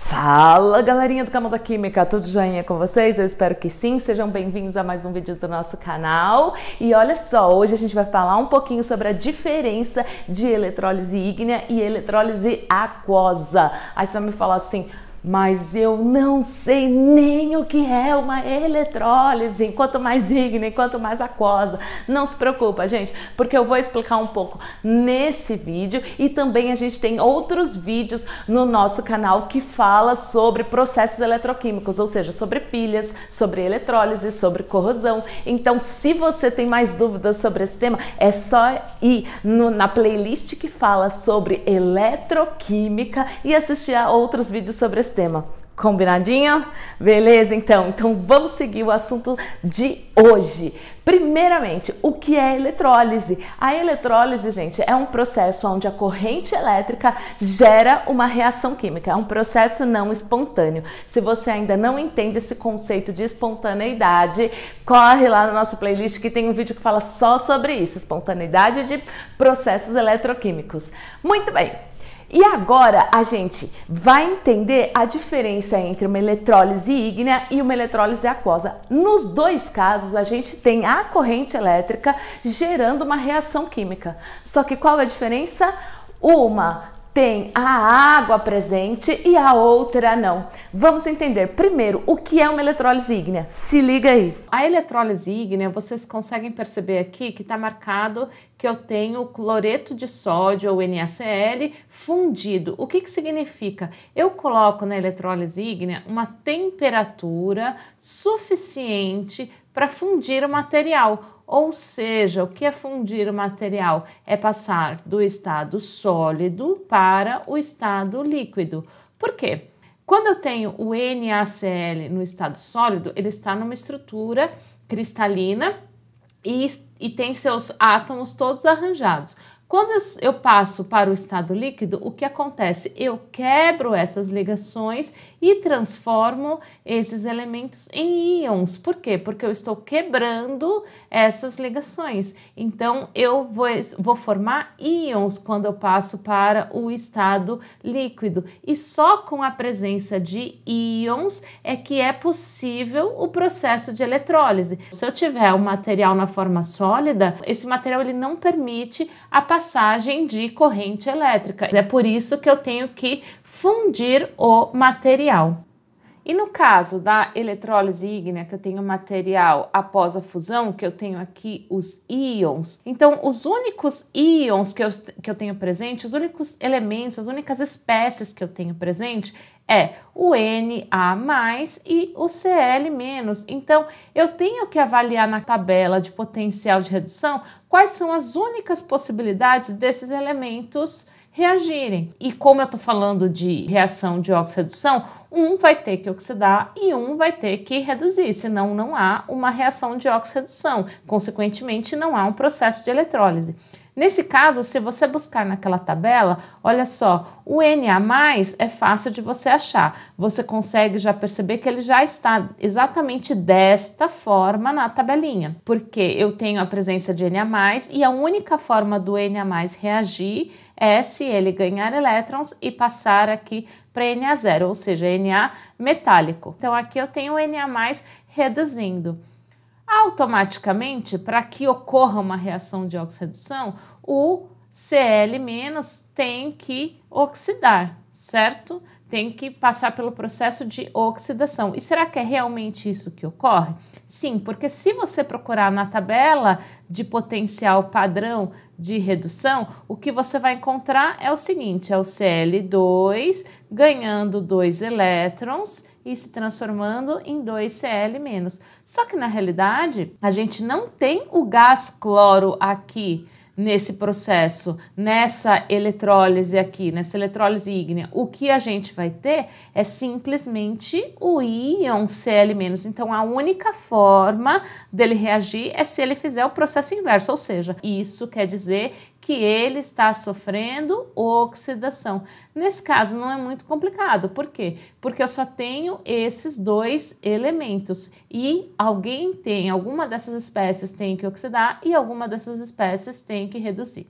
Fala galerinha do canal da Química, tudo joinha com vocês? Eu espero que sim, sejam bem-vindos a mais um vídeo do nosso canal. E olha só, hoje a gente vai falar um pouquinho sobre a diferença de eletrólise ígnea e eletrólise aquosa. Aí você vai me falar assim, mas eu não sei nem o que é uma eletrólise, quanto mais ígnea, quanto mais aquosa. Não se preocupa, gente, porque eu vou explicar um pouco nesse vídeo e também a gente tem outros vídeos no nosso canal que fala sobre processos eletroquímicos, ou seja, sobre pilhas, sobre eletrólise, sobre corrosão. Então, se você tem mais dúvidas sobre esse tema, é só ir na playlist que fala sobre eletroquímica e assistir a outros vídeos sobre esse tema. Combinadinho? Beleza, então vamos seguir o assunto de hoje. Primeiramente, o que é eletrólise? A eletrólise, gente, é um processo onde a corrente elétrica gera uma reação química. É um processo não espontâneo. Se você ainda não entende esse conceito de espontaneidade, corre lá na nossa playlist que tem um vídeo que fala só sobre isso, espontaneidade de processos eletroquímicos. Muito bem. E agora a gente vai entender a diferença entre uma eletrólise ígnea e uma eletrólise aquosa. Nos dois casos, a gente tem a corrente elétrica gerando uma reação química. Só que qual é a diferença? Uma tem a água presente e a outra não. Vamos entender primeiro o que é uma eletrólise ígnea. Se liga aí. A eletrólise ígnea, vocês conseguem perceber aqui que está marcado que eu tenho cloreto de sódio, ou NaCl, fundido. O que significa? Eu coloco na eletrólise ígnea uma temperatura suficiente para fundir o material. Ou seja, o que é fundir o material? É passar do estado sólido para o estado líquido. Por quê? Quando eu tenho o NaCl no estado sólido, ele está numa estrutura cristalina e tem seus átomos todos arranjados. Quando eu passo para o estado líquido, o que acontece? Eu quebro essas ligações e transformo esses elementos em íons. Por quê? Porque eu estou quebrando essas ligações. Então, eu vou formar íons quando eu passo para o estado líquido. E só com a presença de íons é que é possível o processo de eletrólise. Se eu tiver um material na forma sólida, esse material ele não permite a passagem de corrente elétrica. É por isso que eu tenho que fundir o material. E no caso da eletrólise ígnea, que eu tenho material após a fusão, que eu tenho aqui os íons. Então, os únicos íons que eu tenho presente, os únicos elementos, as únicas espécies que eu tenho presente é o Na+ e o Cl-. Então, eu tenho que avaliar na tabela de potencial de redução quais são as únicas possibilidades desses elementos reagirem. E como eu estou falando de reação de óxido-redução, um vai ter que oxidar e um vai ter que reduzir, senão não há uma reação de óxido-redução, consequentemente não há um processo de eletrólise. Nesse caso, se você buscar naquela tabela, olha só, o Na+ é fácil de você achar. Você consegue já perceber que ele já está exatamente desta forma na tabelinha, porque eu tenho a presença de Na+, e a única forma do Na+ reagir é se ele ganhar elétrons e passar aqui para Na0, ou seja, Na metálico. Então aqui eu tenho o Na+ reduzindo. Automaticamente, para que ocorra uma reação de oxirredução, o Cl- tem que oxidar, certo? Tem que passar pelo processo de oxidação. E será que é realmente isso que ocorre? Sim, porque se você procurar na tabela de potencial padrão de redução, o que você vai encontrar é o seguinte, é o Cl2 ganhando 2 elétrons e se transformando em 2Cl-. Só que na realidade, a gente não tem o gás cloro aqui nesse processo, nessa eletrólise aqui, nessa eletrólise ígnea. O que a gente vai ter é simplesmente o íon Cl-. Então, a única forma dele reagir é se ele fizer o processo inverso, ou seja, isso quer dizer que ele está sofrendo oxidação. Nesse caso não é muito complicado, por quê? Porque eu só tenho esses dois elementos e alguma dessas espécies tem que oxidar e alguma dessas espécies tem que reduzir.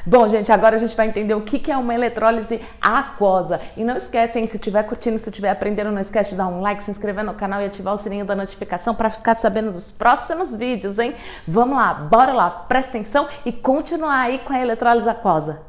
Bom, gente, agora a gente vai entender o que é uma eletrólise aquosa. E não esquecem, se estiver curtindo, se estiver aprendendo, não esquece de dar um like, se inscrever no canal e ativar o sininho da notificação para ficar sabendo dos próximos vídeos, hein? Vamos lá, bora lá, presta atenção e continuar aí com a eletrólise aquosa.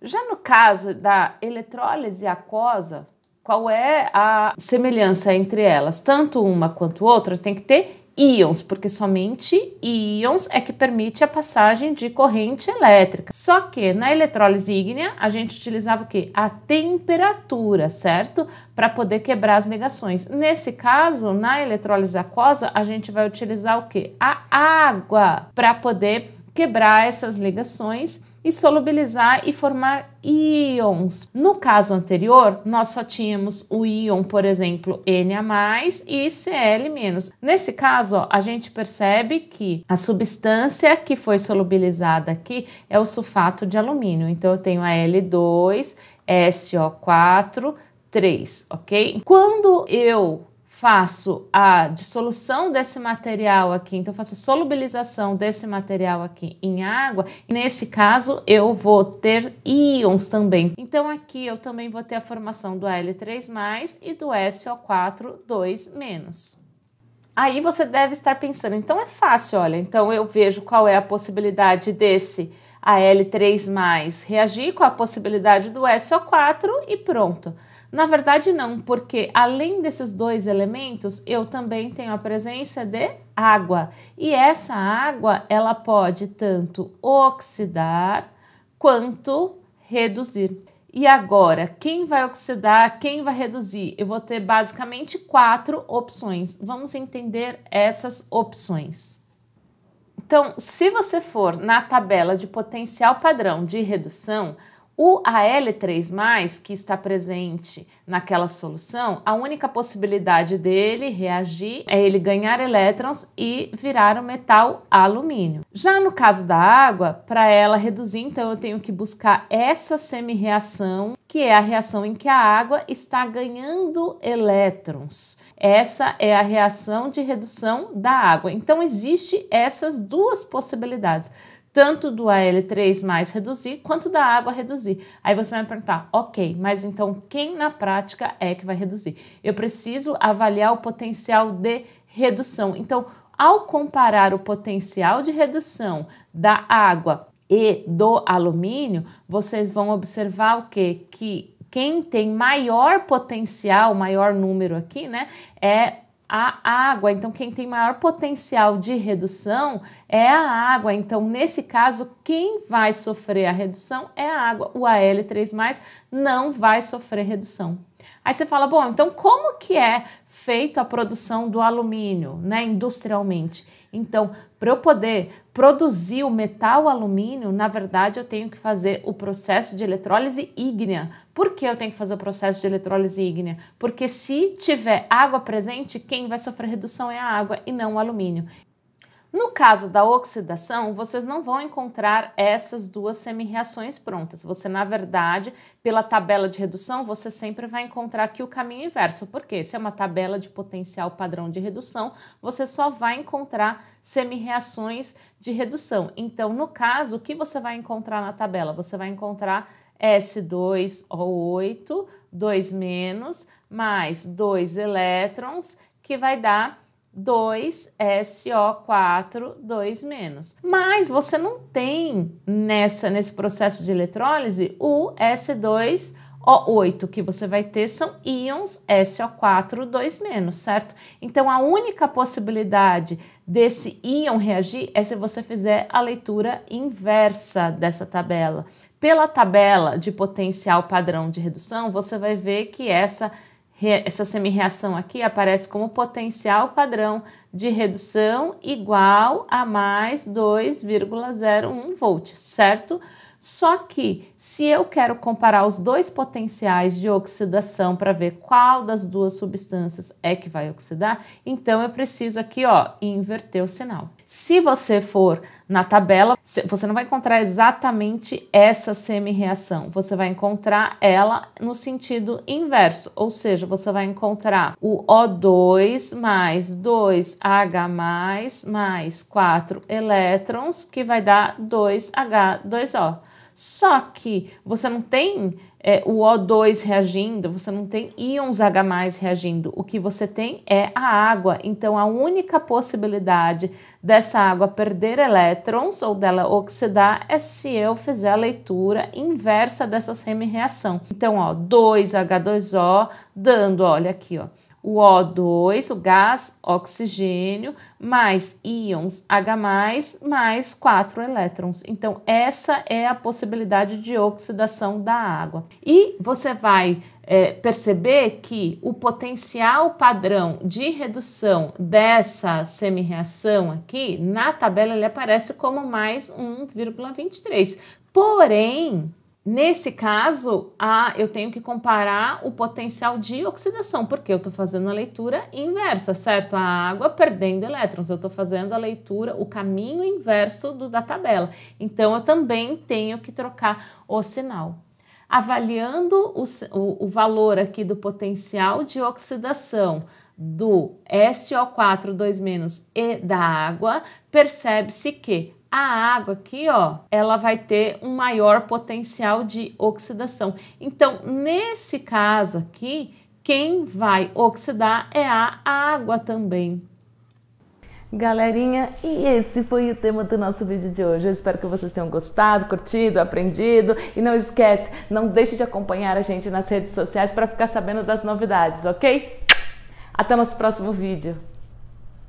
Já no caso da eletrólise aquosa, qual é a semelhança entre elas? Tanto uma quanto outra tem que ter íons, porque somente íons é que permite a passagem de corrente elétrica. Só que na eletrólise ígnea a gente utilizava o quê? A temperatura, certo? Para poder quebrar as ligações. Nesse caso, na eletrólise aquosa, a gente vai utilizar o quê? A água para poder quebrar essas ligações e solubilizar e formar íons. No caso anterior, nós só tínhamos o íon, por exemplo, Na+ e Cl-. Nesse caso, ó, a gente percebe que a substância que foi solubilizada aqui é o sulfato de alumínio. Então, eu tenho a L2SO4, 3, ok? Quando eu faço a dissolução desse material aqui, então eu faço a solubilização desse material aqui em água, nesse caso eu vou ter íons também. Então aqui eu também vou ter a formação do Al3+ e do SO4, 2-. Aí você deve estar pensando, então é fácil, olha, então eu vejo qual é a possibilidade desse Al3+ reagir com a possibilidade do SO4 e pronto. Na verdade não, porque além desses dois elementos, eu também tenho a presença de água. E essa água, ela pode tanto oxidar quanto reduzir. E agora, quem vai oxidar, quem vai reduzir? Eu vou ter basicamente 4 opções. Vamos entender essas opções. Então, se você for na tabela de potencial padrão de redução, o Al3+, que está presente naquela solução, a única possibilidade dele reagir é ele ganhar elétrons e virar o metal alumínio. Já no caso da água, para ela reduzir, então eu tenho que buscar essa semi-reação, que é a reação em que a água está ganhando elétrons. Essa é a reação de redução da água. Então, existe essas duas possibilidades. Tanto do Al3+ reduzir, quanto da água reduzir. Aí você vai me perguntar, ok, mas então quem na prática é que vai reduzir? Eu preciso avaliar o potencial de redução. Então, ao comparar o potencial de redução da água e do alumínio, vocês vão observar o quê? Que quem tem maior potencial, maior número aqui, né, é a água. Então, quem tem maior potencial de redução é a água. Então, nesse caso, quem vai sofrer a redução é a água. O Al3+ não vai sofrer redução. Aí você fala, bom, então como que é feita a produção do alumínio, né, industrialmente? Então, para eu poder produzir o metal alumínio, na verdade eu tenho que fazer o processo de eletrólise ígnea. Por que eu tenho que fazer o processo de eletrólise ígnea? Porque se tiver água presente, quem vai sofrer redução é a água e não o alumínio. No caso da oxidação, vocês não vão encontrar essas duas semi-reações prontas. Você, na verdade, pela tabela de redução, você sempre vai encontrar aqui o caminho inverso. Por quê? Se é uma tabela de potencial padrão de redução, você só vai encontrar semi-reações de redução. Então, no caso, o que você vai encontrar na tabela? Você vai encontrar S2O8, 2- mais 2 elétrons, que vai dar 2SO4, 2-. Mas você não tem nesse processo de eletrólise o S2O8, que você vai ter são íons SO4, 2-, certo? Então a única possibilidade desse íon reagir é se você fizer a leitura inversa dessa tabela. Pela tabela de potencial padrão de redução, você vai ver que essa semi-reação aqui aparece como potencial padrão de redução igual a mais 2,01 volts, certo? Só que se eu quero comparar os dois potenciais de oxidação para ver qual das duas substâncias é que vai oxidar, então eu preciso aqui, ó, inverter o sinal. Se você for na tabela Você não vai encontrar exatamente essa semi-reação, você vai encontrar ela no sentido inverso, ou seja, você vai encontrar o O2 mais 2H mais 4 elétrons, que vai dar 2H2O. Só que você não tem o O2 reagindo, você não tem íons H+ reagindo, o que você tem é a água. Então a única possibilidade dessa água perder elétrons ou dela oxidar é se eu fizer a leitura inversa dessa semi-reação. Então, ó, 2H2O dando, olha aqui, ó, o O2, o gás oxigênio, mais íons H+, mais 4 elétrons. Então, essa é a possibilidade de oxidação da água. E você vai perceber que o potencial padrão de redução dessa semi-reação aqui, na tabela ele aparece como mais 1,23. Porém, nesse caso, eu tenho que comparar o potencial de oxidação, porque eu estou fazendo a leitura inversa, certo? A água perdendo elétrons, eu estou fazendo a leitura, o caminho inverso da tabela. Então, eu também tenho que trocar o sinal. Avaliando o valor aqui do potencial de oxidação do SO4 e da água, percebe-se que a água aqui, ó, ela vai ter um maior potencial de oxidação. Então, nesse caso aqui, quem vai oxidar é a água também. Galerinha, e esse foi o tema do nosso vídeo de hoje. Eu espero que vocês tenham gostado, curtido, aprendido. E não esquece, não deixe de acompanhar a gente nas redes sociais para ficar sabendo das novidades, ok? Até o nosso próximo vídeo.